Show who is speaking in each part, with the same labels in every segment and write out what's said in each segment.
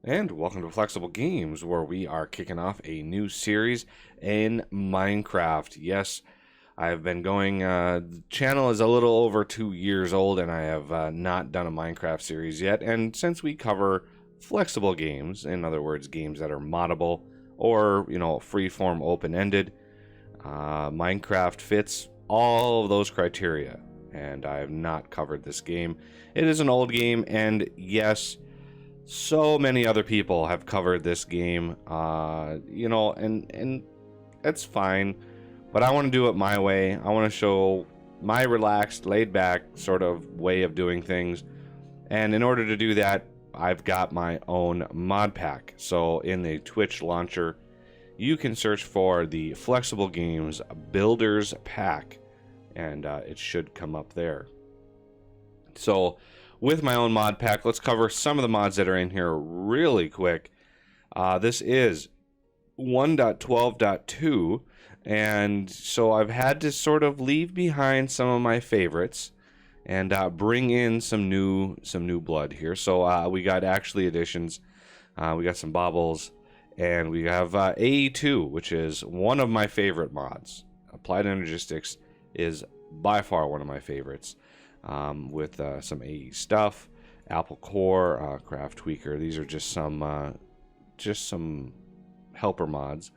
Speaker 1: And welcome to Flexible Games, where we are kicking off a new series in Minecraft. Yes, I've been going, the channel is a little over 2 years old, and I have not done a Minecraft series yet. And since we cover flexible games, in other words, games that are moddable or, free-form open-ended, Minecraft fits all of those criteria. And I have not covered this game. It is an old game, and yes, so many other people have covered this game, and that's fine, but I want to do it my way. I want to show my relaxed, laid-back sort of way of doing things, and in order to do that, I've got my own mod pack. So in the Twitch launcher, you can search for the Flexible Games Builders Pack, and it should come up there. So with my own mod pack, let's cover some of the mods that are in here really quick. This is 1.12.2, and so I've had to sort of leave behind some of my favorites and bring in some new blood here. So we got actually additions, we got some baubles, and we have AE2, which is one of my favorite mods. Applied Energistics is by far one of my favorites. With some AE stuff, Apple Core, Craft Tweaker. These are just some helper mods.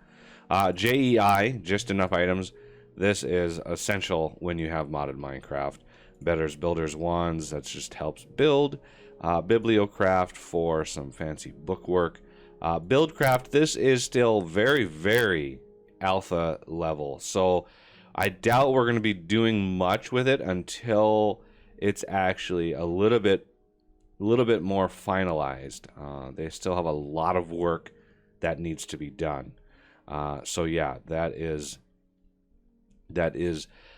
Speaker 1: JEI, just enough items. This is essential when you have modded Minecraft. Better's Builders Wands, that just helps build. Bibliocraft for some fancy bookwork. Buildcraft, this is still very, very alpha level. So I doubt we're going to be doing much with it until it's actually a little bit more finalized. They still have a lot of work that needs to be done. So yeah, that is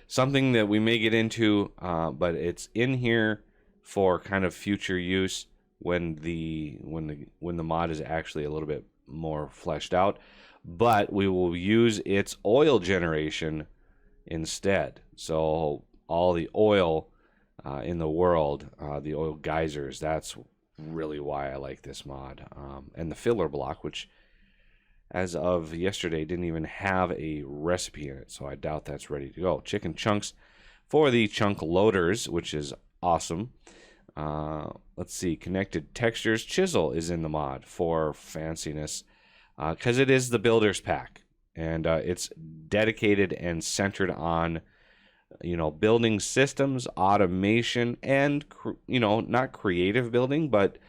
Speaker 1: something that we may get into, but it's in here for kind of future use when the mod is actually a little bit more fleshed out. But we will use its oil generation instead. So all the oil in the world, the oil geysers, that's really why I like this mod. And the filler block, which as of yesterday didn't even have a recipe in it, so I doubt that's ready to go. Chicken chunks for the chunk loaders, which is awesome. Let's see, connected textures. Chisel is in the mod for fanciness, because it is the builder's pack, and it's dedicated and centered on building systems, automation, and not creative building, but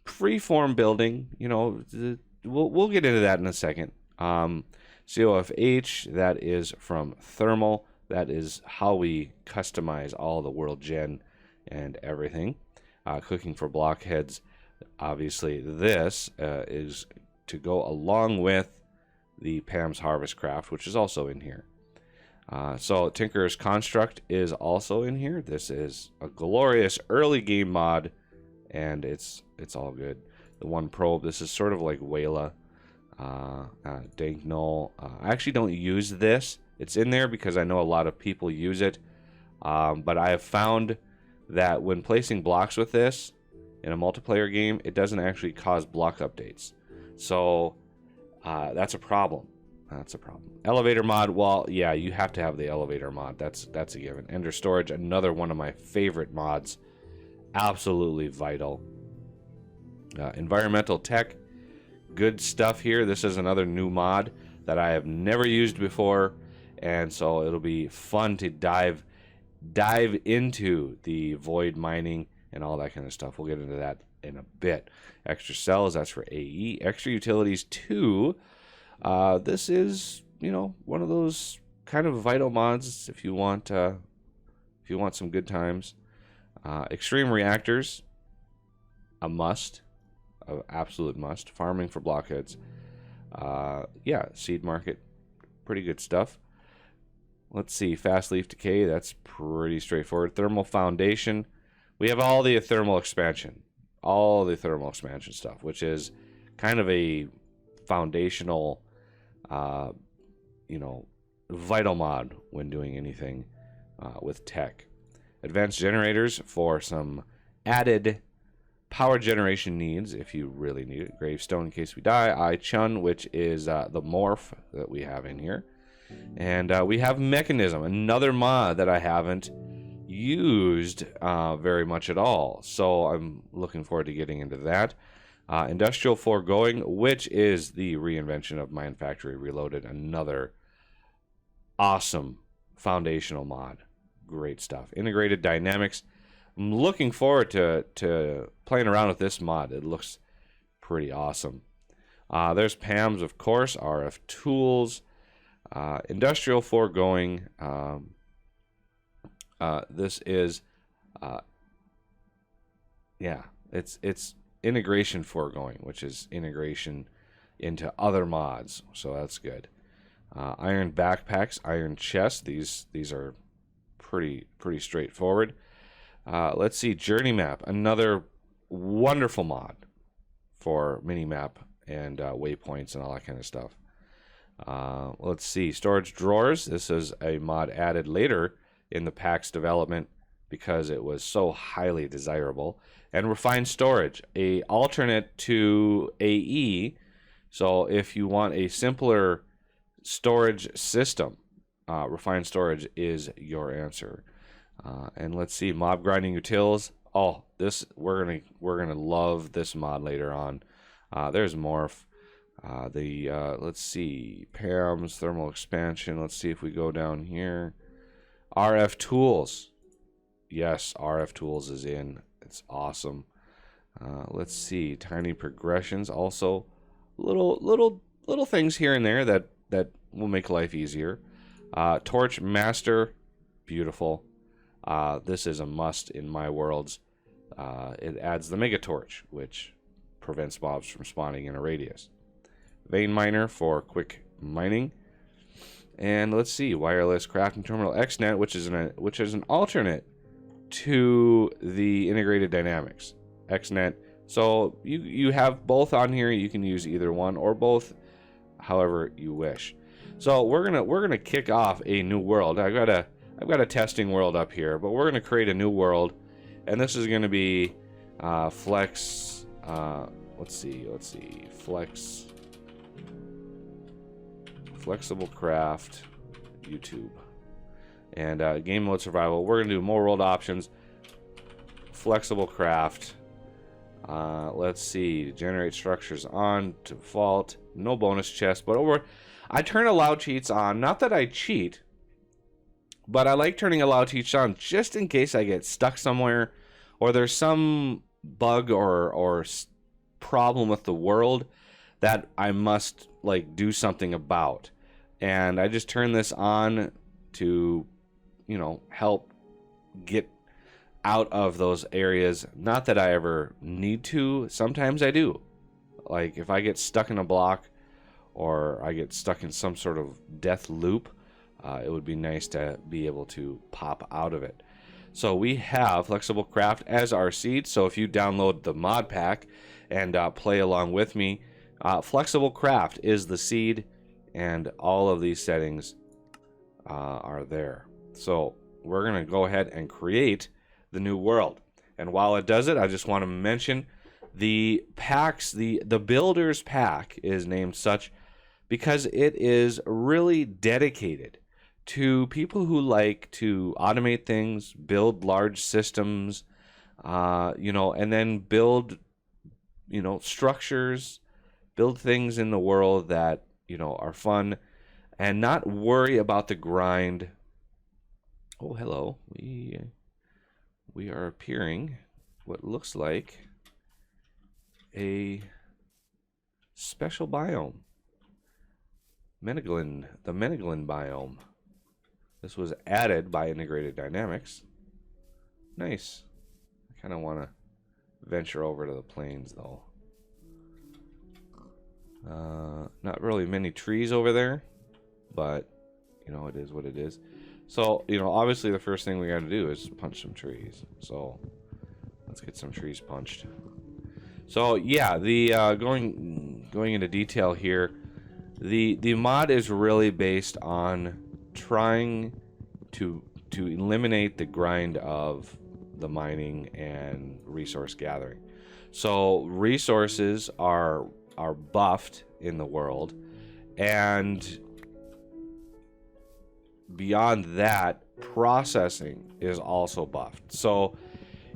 Speaker 1: free-form building. We'll get into that in a second. COFH, that is from Thermal. That is how we customize all the world gen and everything. Cooking for blockheads, obviously this is to go along with the Pam's Harvest Craft, which is also in here. So Tinker's Construct is also in here. This is a glorious early game mod, and it's all good. The One Probe, this is sort of like Wayla. Dank Null. I actually don't use this. It's in there because I know a lot of people use it. But I have found that when placing blocks with this in a multiplayer game, it doesn't actually cause block updates. So that's a problem. That's a problem. Elevator mod, well, yeah, you have to have the elevator mod. That's a given. Ender Storage, another one of my favorite mods. Absolutely vital. Environmental Tech, good stuff here. This is another new mod that I have never used before, and so it'll be fun to dive into the void mining and all that kind of stuff. We'll get into that in a bit. Extra cells, that's for AE. Extra utilities 2. This is, one of those kind of vital mods if you want some good times. Extreme reactors, a must, an absolute must. Farming for blockheads. Yeah, seed market, pretty good stuff. Let's see, fast leaf decay, that's pretty straightforward. Thermal foundation, we have all the thermal expansion stuff, which is kind of a foundational vital mod when doing anything with tech. Advanced generators for some added power generation needs, if you really need it. Gravestone in case we die. Chun, which is the morph that we have in here. And we have Mechanism, another mod that I haven't used very much at all. So I'm looking forward to getting into that. Industrial Foregoing, which is the reinvention of Mind Factory Reloaded. Another awesome foundational mod. Great stuff. Integrated Dynamics. I'm looking forward to playing around with this mod. It looks pretty awesome. There's PAMs, of course. RF Tools. Industrial Foregoing. This is, it's Integration Foregoing, which is integration into other mods. So that's good. Iron Backpacks, Iron Chest. These are pretty straightforward. Let's see, Journey Map, another wonderful mod for minimap and waypoints and all that kind of stuff. Let's see, Storage Drawers. This is a mod added later in the pack's development because it was so highly desirable. And Refined Storage, a alternate to AE. So if you want a simpler storage system, Refined Storage is your answer. And let's see, Mob Grinding Utils. Oh, this we're gonna love this mod later on. There's Morph. Let's see, PAMs, Thermal Expansion. Let's see if we go down here. RF Tools. Yes, RF Tools is in. It's awesome. Let's see, Tiny Progressions. Also, little things here and there that will make life easier. Torch Master, beautiful. This is a must in my worlds. It adds the Mega Torch, which prevents mobs from spawning in a radius. Vein Miner for quick mining. And let's see, Wireless Crafting Terminal XNet, which is an alternate to the Integrated Dynamics XNet. So you have both on here. You can use either one or both, however you wish. So we're gonna kick off a new world. I've got a testing world up here, but we're gonna create a new world, and this is gonna be Flex. Let's see, Flexible Craft YouTube, and Game Mode Survival. We're gonna do more world options. Flexible Craft. Let's see, generate structures on to default. No bonus chest, but I turn allow cheats on. Not that I cheat, but I like turning allow cheats on just in case I get stuck somewhere, or there's some bug or problem with the world that I must like do something about. And I just turn this on to, help get out of those areas. Not that I ever need to. Sometimes I do. Like if I get stuck in a block or I get stuck in some sort of death loop, it would be nice to be able to pop out of it. So we have Flexible Craft as our seed. So if you download the mod pack and play along with me, Flexible Craft is the seed, and all of these settings are there. So we're going to go ahead and create the new world. And while it does it, I just want to mention the packs. The Builder's Pack is named such because it is really dedicated to people who like to automate things, build large systems, and then build, structures, build things in the world that, are fun, and not worry about the grind. Oh, hello. We are appearing what looks like a special biome. The Meneglin biome. This was added by Integrated Dynamics. Nice. I kind of want to venture over to the plains, though. Not really many trees over there, but, it is what it is. So, obviously the first thing we got to do is punch some trees. So, let's get some trees punched. So, yeah, the going into detail here, the mod is really based on trying to eliminate the grind of the mining and resource gathering. So resources are buffed in the world, and beyond that, processing is also buffed. So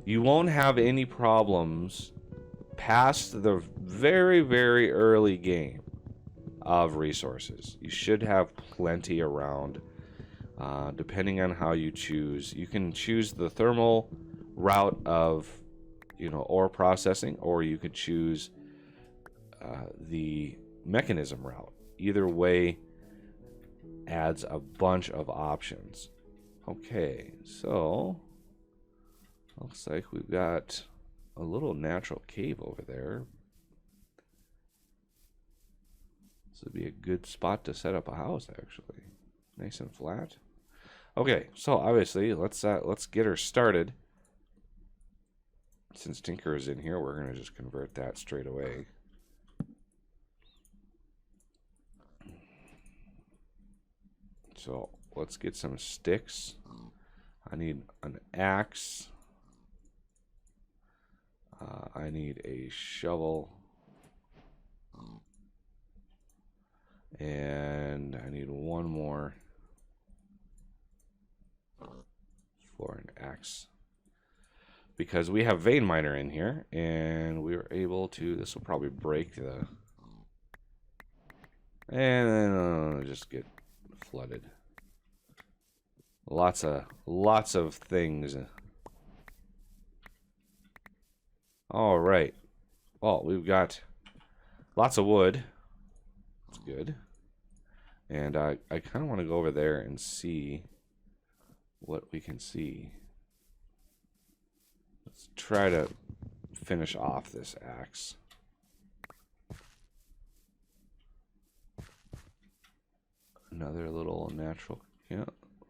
Speaker 1: you won't have any problems past the very, very early game of resources. You should have plenty around, depending on how you choose. You can choose the thermal route of, ore processing, or you could choose the mechanism route. Either way adds a bunch of options. Okay, so looks like we've got a little natural cave over there. This would be a good spot to set up a house, actually. Nice and flat. Okay, so obviously let's get her started. Since Tinker is in here, we're gonna just convert that straight away. So let's get some sticks. I need an axe. I need a shovel. And I need one more for an axe. Because we have vein miner in here, and we were able to, this will probably break the, and then just get flooded. Lots of things. All right. Well, we've got lots of wood. That's good. And I kind of want to go over there and see what we can see. Let's try to finish off this axe. Another little natural,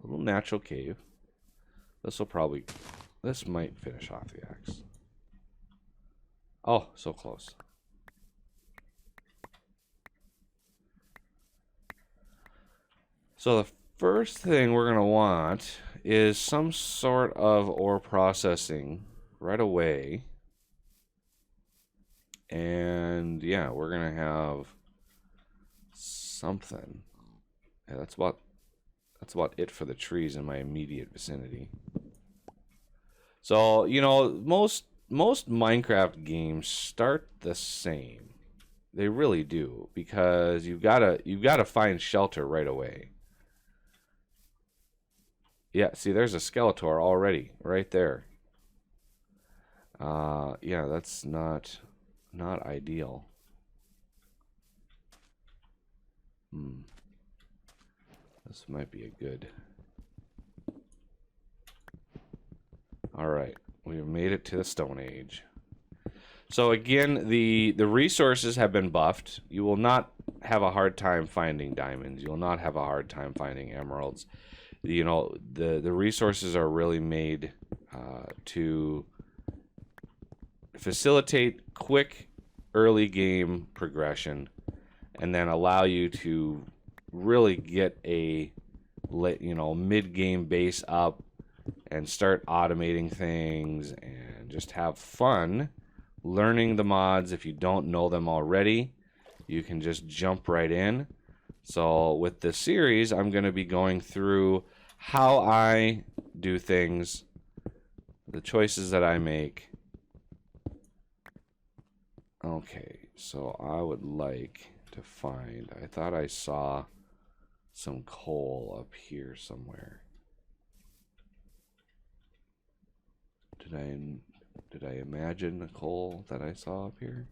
Speaker 1: little natural cave. This might finish off the axe. Oh, so close. So the first thing we're going to want is some sort of ore processing right away. And yeah, we're going to have something. Yeah, that's about it for the trees in my immediate vicinity. So, most Minecraft games start the same. They really do, because you've got to find shelter right away. Yeah, see, there's a Skeletor already right there. Yeah, that's not ideal. This might be a good. All right, we've made it to the Stone Age. So again, the resources have been buffed. You will not have a hard time finding diamonds. You will not have a hard time finding emeralds. The resources are really made to facilitate quick early game progression, and then allow you to really get a mid-game base up and start automating things and just have fun learning the mods. If you don't know them already, you can just jump right in. So with this series, I'm going to be going through how I do things, the choices that I make. Okay, so I would like to find, I thought I saw some coal up here somewhere. Did I imagine the coal that I saw up here?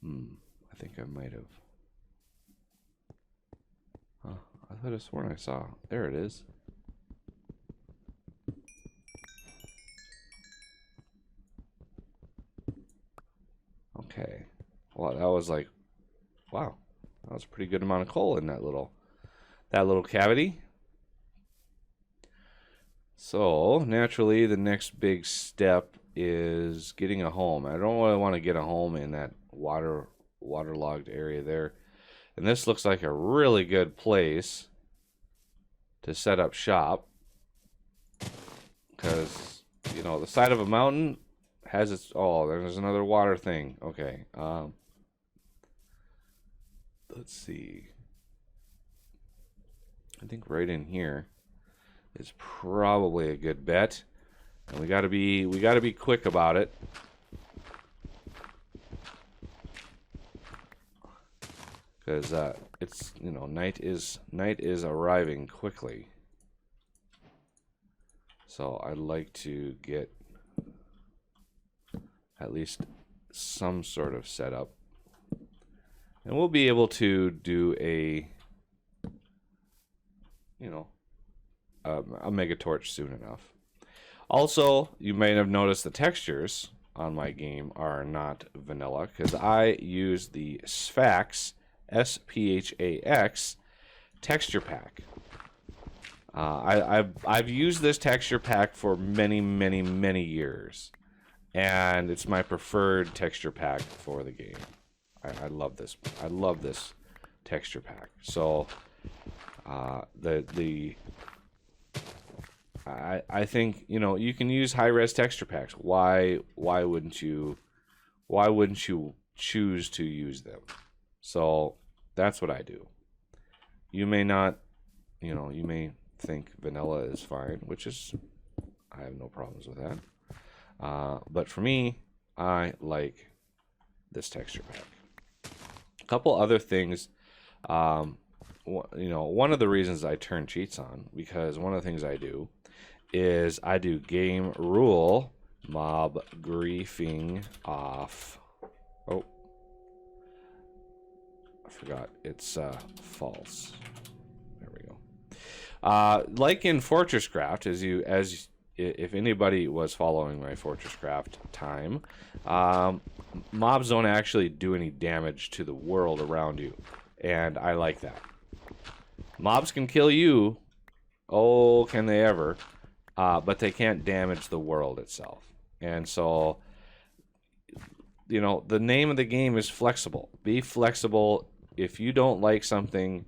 Speaker 1: I think I might have. Huh, I thought I sworn I saw. There it is. Okay. Well, that was like, wow. That was a pretty good amount of coal in that little cavity. So, naturally, the next big step is getting a home. I don't really want to get a home in that waterlogged area there. And this looks like a really good place to set up shop. Because, the side of a mountain, has its... Oh, there's another water thing. Okay. Let's see. I think right in here is probably a good bet. And we gotta be quick about it. Because it's, you know, night is arriving quickly. So I'd like to get at least some sort of setup. And we'll be able to do a, you know, a mega torch soon enough. Also, you may have noticed the textures on my game are not vanilla because I use the Sphax, S-P-H-A-X texture pack. I've used this texture pack for many years, and it's my preferred texture pack for the game. I love this. I love this texture pack. So I think, you know, you can use high-res texture packs. Why wouldn't you choose to use them? So that's what I do. You may not, you know, you may think vanilla is fine, which is, I have no problems with that. But for me, I like this texture pack. A couple other things, you know, one of the reasons I turn cheats on, because one of the things I do is I do game rule mob griefing off. Oh, I forgot. It's false. There we go. Like in Fortress Craft, if anybody was following my Fortress Craft time, mobs don't actually do any damage to the world around you, and I like that. Mobs can kill you, oh, can they ever, but they can't damage the world itself. And so, you know, the name of the game is flexible. Be flexible. If you don't like something,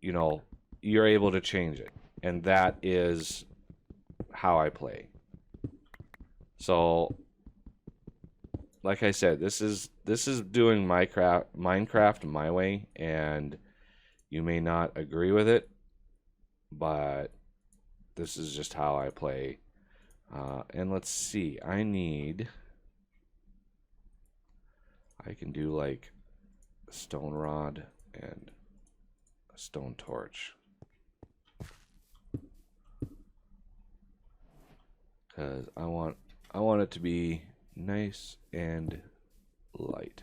Speaker 1: you know, you're able to change it. And that is how I play. So, like I said, this is doing Minecraft my way, and you may not agree with it, but this is just how I play. And let's see, I can do like a stone rod and a stone torch. Because I want it to be nice and light.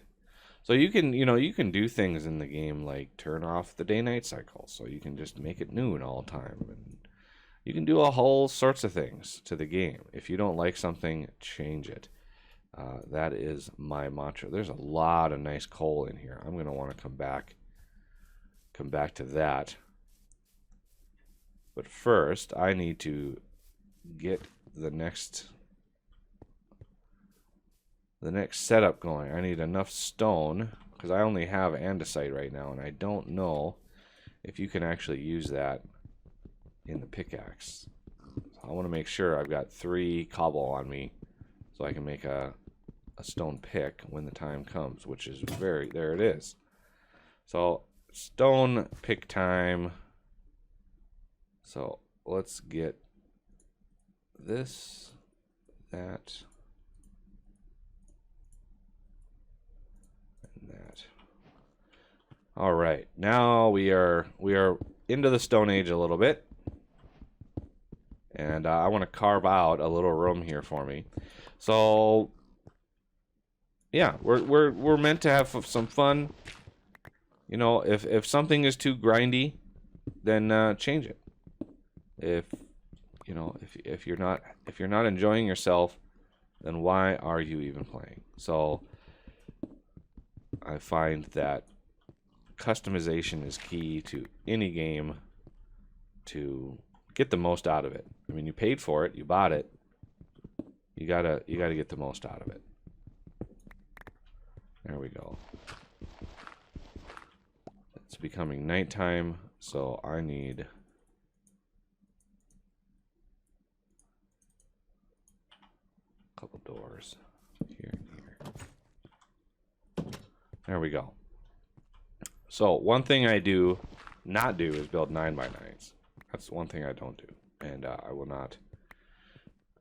Speaker 1: So you can do things in the game like turn off the day-night cycle, so you can just make it noon all the time, and you can do a whole sorts of things to the game. If you don't like something, change it. That is my mantra. There's a lot of nice coal in here. I'm gonna want to come back to that. But first, I need to get the next setup going. I need enough stone because I only have andesite right now, and I don't know if you can actually use that in the pickaxe. So I want to make sure I've got 3 cobble on me so I can make a stone pick when the time comes, which is there it is. So stone pick time. So let's get this, that, and that. All right, now we are into the Stone Age a little bit, and I want to carve out a little room here for me. So yeah, we're meant to have some fun. You know, if something is too grindy, then change it. If you're not enjoying yourself, then why are you even playing? So I find that customization is key to any game to get the most out of it. I mean, you paid for it, you bought it. You gotta get the most out of it. There we go. It's becoming nighttime, so I need a couple doors. There we go. So one thing I do not do is build 9x9s. That's one thing I don't do, and I will not.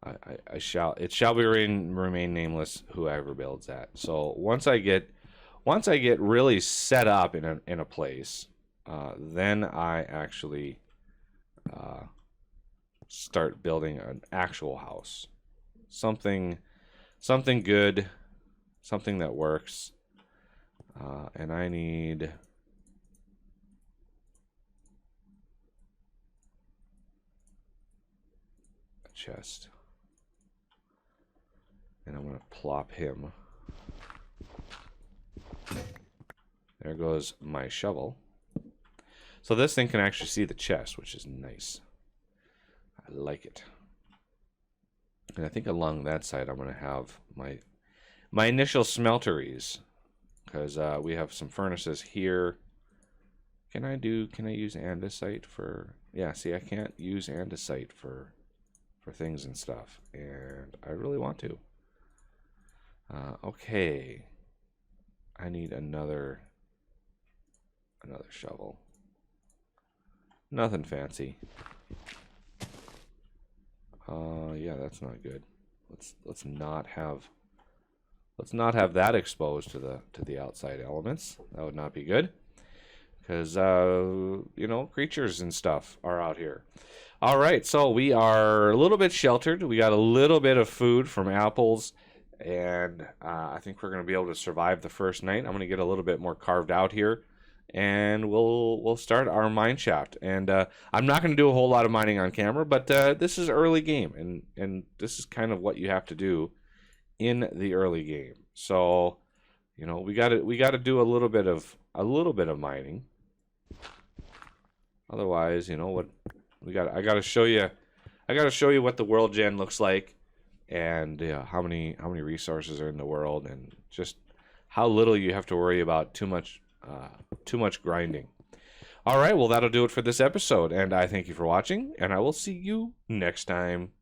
Speaker 1: I shall. It shall be remain nameless. Whoever builds that. So once I get really set up in a place, then I actually start building an actual house. Something good, something that works. And I need a chest. And I'm going to plop him. There goes my shovel. So this thing can actually see the chest, which is nice. I like it. And I think along that side I'm going to have my initial smelteries. Because we have some furnaces here. Can I use andesite for... Yeah, see, I can't use andesite for things and stuff. And I really want to. Okay. I need another shovel. Nothing fancy. Yeah, that's not good. Let's not have that exposed to the outside elements. That would not be good. Because you know, creatures and stuff are out here. All right, so we are a little bit sheltered. We got a little bit of food from apples. And I think we're going to be able to survive the first night. I'm going to get a little bit more carved out here, and we'll start our mine shaft. And I'm not going to do a whole lot of mining on camera, but this is early game, and this is kind of what you have to do in the early game. So, you know, we got to do a little bit of mining. Otherwise, you know what I got to show you what the world gen looks like. And how many resources are in the world, and just how little you have to worry about too much grinding. All right, well, that'll do it for this episode, and I thank you for watching, and I will see you next time.